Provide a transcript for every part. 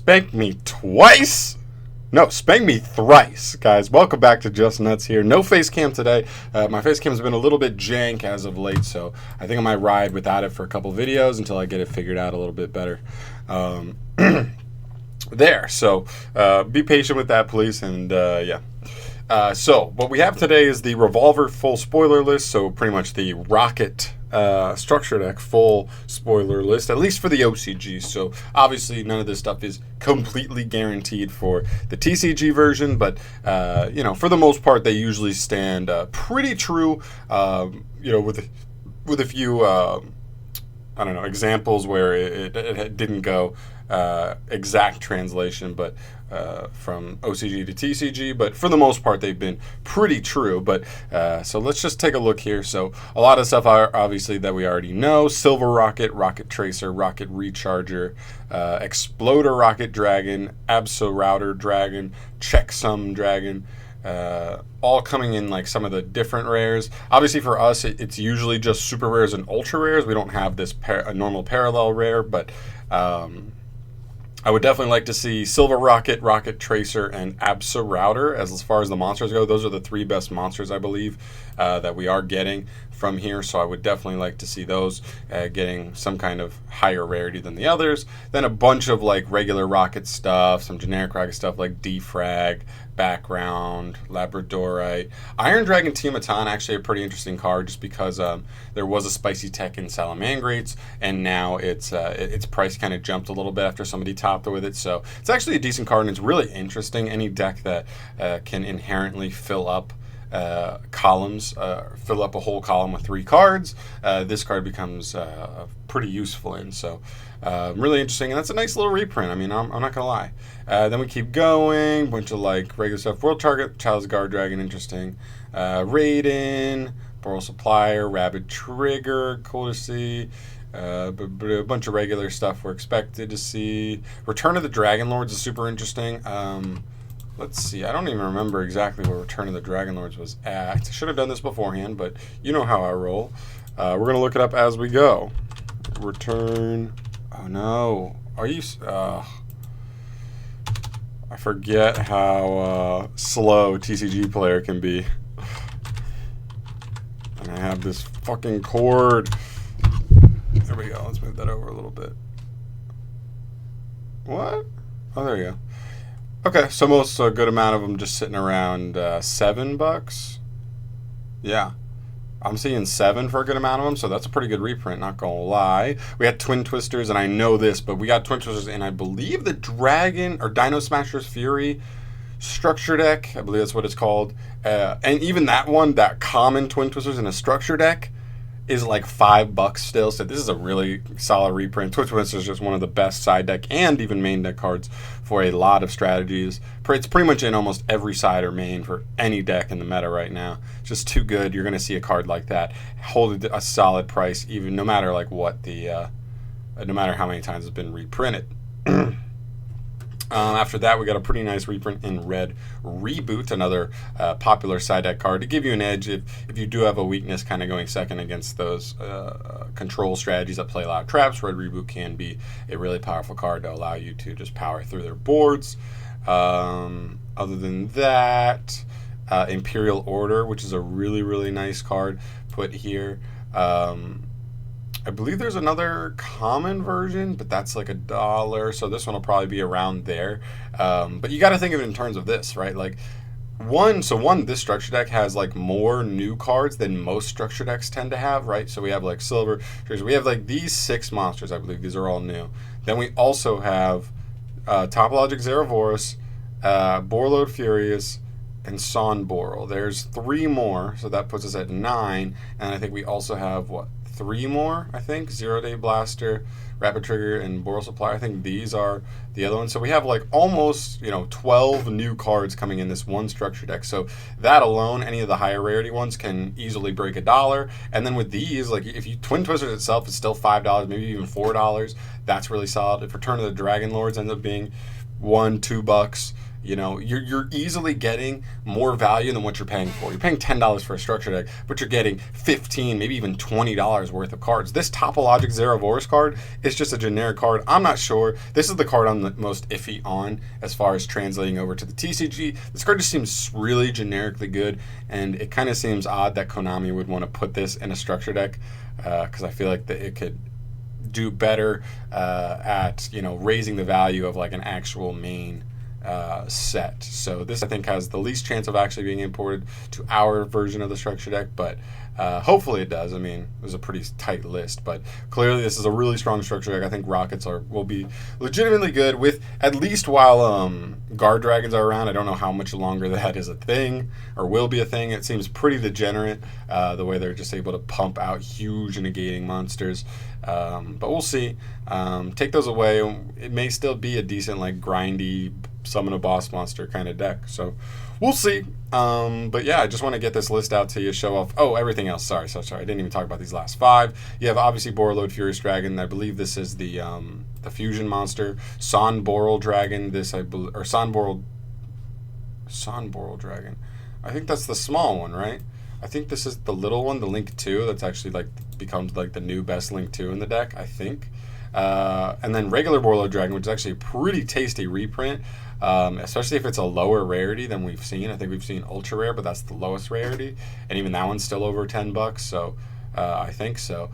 Spank me twice? No, spank me thrice, guys. Welcome back to Just Nuts here. No face cam today. My face cam's been a little bit jank as of late, so I think I might ride without it for a couple videos until I get it figured out a little bit better. So be patient with that, please, and yeah. So what we have today is the Revolver full spoiler list, so pretty much the Rokket structure deck full spoiler list, at least for the OCG. So obviously none of this stuff is completely guaranteed for the TCG version, but you know, for the most part they usually stand pretty true, you know, with a few I don't know, examples where it didn't go exact translation, but from OCG to TCG, but for the most part they've been pretty true. But so let's just take a look here. So a lot of stuff are obviously that we already know: Silver Rokket, Rokket Tracer, Rokket Recharger, Exploder Rokket Dragon, Abso Router Dragon, Checksum Dragon, all coming in like some of the different rares. Obviously for us it's usually just super rares and ultra rares. We don't have this a normal parallel rare, but I would definitely like to see Silver Rokket, Rokket Tracer, and Abso Router. As far as the monsters go, those are the three best monsters, I believe, that we are getting from here. So I would definitely like to see those getting some kind of higher rarity than the others. Then a bunch of like regular Rokket stuff, some generic Rokket stuff like Defrag, Background, Labradorite. Iron Dragon Tiamatan, actually a pretty interesting card, just because there was a spicy tech in Salamangrates, and now its price kind of jumped a little bit after somebody topped it with it. So it's actually a decent card, and it's really interesting. Any deck that can inherently fill up columns, fill up a whole column with 3 cards, this card becomes pretty useful in. So really interesting, and that's a nice little reprint. I mean, I'm not gonna lie. Then we keep going, bunch of like regular stuff. World Target, Child's Guard Dragon, interesting. Raiden, Boral Supplier, Rabid Trigger, cool to see. But a bunch of regular stuff we're expected to see. Return of the Dragon Lords is super interesting. Let's see, I don't even remember exactly where Return of the Dragon Lords was at. Should have done this beforehand, but you know how I roll. We're going to look it up as we go. Return... Oh no. Are you... I forget how slow TCG player can be. And I have this fucking cord. There we go. Let's move that over a little bit. What? Oh, there you go. Okay, so most a good amount of them just sitting around $7. Yeah, I'm seeing 7 for a good amount of them, so that's a pretty good reprint, not gonna lie. We had Twin Twisters, and I know this, but we got Twin Twisters in, I believe, the Dragon or Dino Smashers Fury structure deck. I believe that's what it's called. And even that one, that common Twin Twisters in a structure deck, is like $5 still. So this is a really solid reprint. Twin Twisters is just one of the best side deck and even main deck cards for a lot of strategies. It's pretty much in almost every side or main for any deck in the meta right now. It's just too good. You're going to see a card like that hold a solid price, even no matter like what the no matter how many times it's been reprinted. After that, we got a pretty nice reprint in Red Reboot, another popular side deck card to give you an edge if you do have a weakness kind of going second against those control strategies that play a lot of traps. Red Reboot can be a really powerful card to allow you to just power through their boards. Other than that, Imperial Order, which is a really, really nice card put here. I believe there's another common version, but that's like $1, so this one will probably be around there. But you got to think of it in terms of this, right? Like this structure deck has like more new cards than most structure decks tend to have, right? So we have like Silver Tracer, we have like these 6 monsters, I believe these are all new. Then we also have Topologic Zeravorus, Borlode Furious, and Son Boral. There's 3 more, so that puts us at 9, and I think we also have, what, 3 more, I think? Zero Day Blaster, Rapid Trigger, and Boral Supplier. I think these are the other ones. So we have like almost, 12 new cards coming in this one structure deck. So that alone, any of the higher rarity ones can easily break $1. And then with these, like if you Twin Twisters itself is still $5, maybe even $4, that's really solid. If Return of the Dragon Lords ends up being $1, $2, You know, you're easily getting more value than what you're paying for. You're paying $10 for a structure deck, but you're getting $15, maybe even $20 worth of cards. This Topologic Zeravorus card is just a generic card. I'm not sure. This is the card I'm the most iffy on as far as translating over to the TCG. This card just seems really generically good, and it kind of seems odd that Konami would want to put this in a structure deck, because I feel like that it could do better at, you know, raising the value of like an actual main set. So this, I think, has the least chance of actually being imported to our version of the structure deck, but hopefully it does. I mean, it was a pretty tight list, but clearly this is a really strong structure deck. I think Rockets will be legitimately good with, at least while Guard Dragons are around. I don't know how much longer that is a thing or will be a thing. It seems pretty degenerate, the way they're just able to pump out huge negating monsters. But we'll see. Take those away, it may still be a decent, like, grindy summon a boss monster kind of deck. So we'll see. But yeah, I just want to get this list out to you, show off. Oh, everything else. Sorry. I didn't even talk about these last 5. You have obviously Borreload Furious Dragon. I believe this is the fusion monster. Sonboral Dragon. Sonboral Dragon. I think that's the small one, right? I think this is the little one, the Link 2. That's actually like becomes like the new best Link 2 in the deck, I think. And then regular Borreload Dragon, which is actually a pretty tasty reprint, especially if it's a lower rarity than we've seen. I think we've seen ultra rare, but that's the lowest rarity, and even that one's still over $10. So I think so.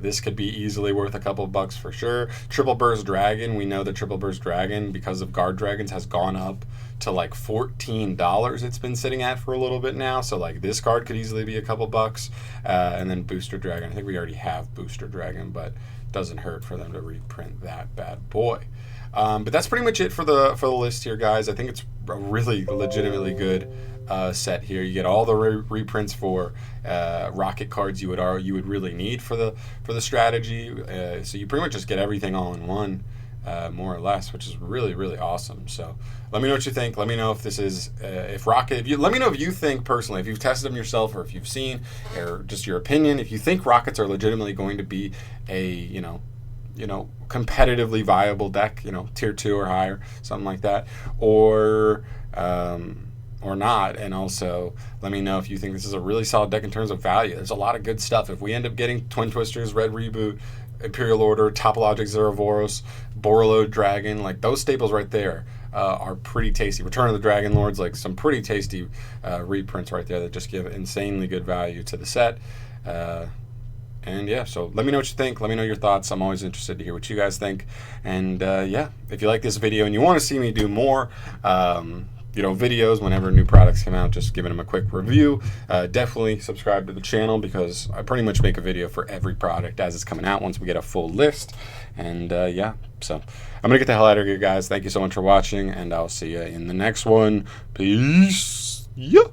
This could be easily worth a couple bucks for sure. Triple Burst Dragon. We know that Triple Burst Dragon, because of Guard Dragons, has gone up to like $14. It's been sitting at for a little bit now. So like this card could easily be a couple bucks. And then Booster Dragon. I think we already have Booster Dragon, but doesn't hurt for them to reprint that bad boy. But that's pretty much it for the list here, guys. I think it's a really legitimately good set here. You get all the reprints for Rocket cards you would really need for the strategy. So you pretty much just get everything all in one, more or less, which is really, really awesome. So let me know what you think. Let me know if this is if Rocket. Let me know if you think personally, if you've tested them yourself, or if you've seen, or just your opinion. If you think Rockets are legitimately going to be a competitively viable deck, tier 2 or higher, something like that, or not. And also let me know if you think this is a really solid deck in terms of value. There's a lot of good stuff. If we end up getting Twin Twisters, Red Reboot, Imperial Order, Topologic Zeravorus, Borreload Dragon, like those staples right there are pretty tasty. Return of the Dragon Lords, like some pretty tasty reprints right there that just give insanely good value to the set. And yeah, so let me know what you think. Let me know your thoughts. I'm always interested to hear what you guys think. And yeah, if you like this video and you want to see me do more videos whenever new products come out, just giving them a quick review, definitely subscribe to the channel, because I pretty much make a video for every product as it's coming out once we get a full list. And yeah, so I'm gonna get the hell out of here, guys. Thank you so much for watching, and I'll see you in the next one. Peace. Yeah.